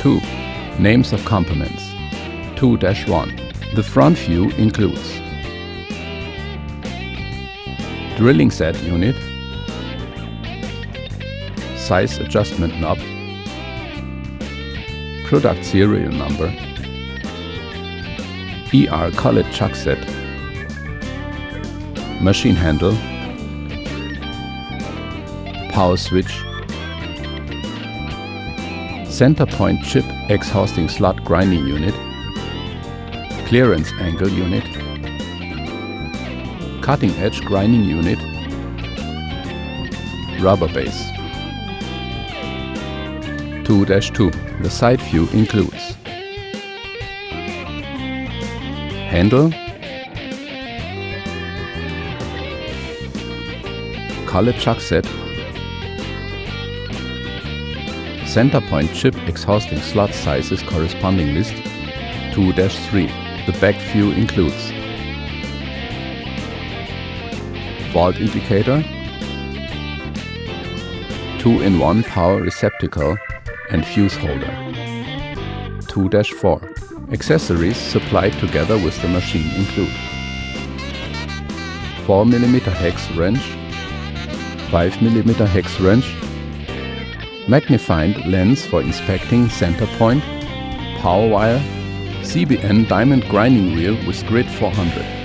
2. Names of components. 2-1. The front view includes drilling set unit, size adjustment knob, product serial number, ER collet chuck set, machine handle, power switch, center point chip exhausting slot grinding unit, clearance angle unit, cutting edge grinding unit, rubber base. 2-2. The side view includes handle, collet chuck set, center point chip exhausting slot sizes corresponding list. 2-3. The back view includes volt indicator, 2-in-1 power receptacle and fuse holder. 2-4. Accessories supplied together with the machine include 4mm hex wrench, 5mm hex wrench, magnifying lens for inspecting center point, power wire, CBN diamond grinding wheel with grid 400.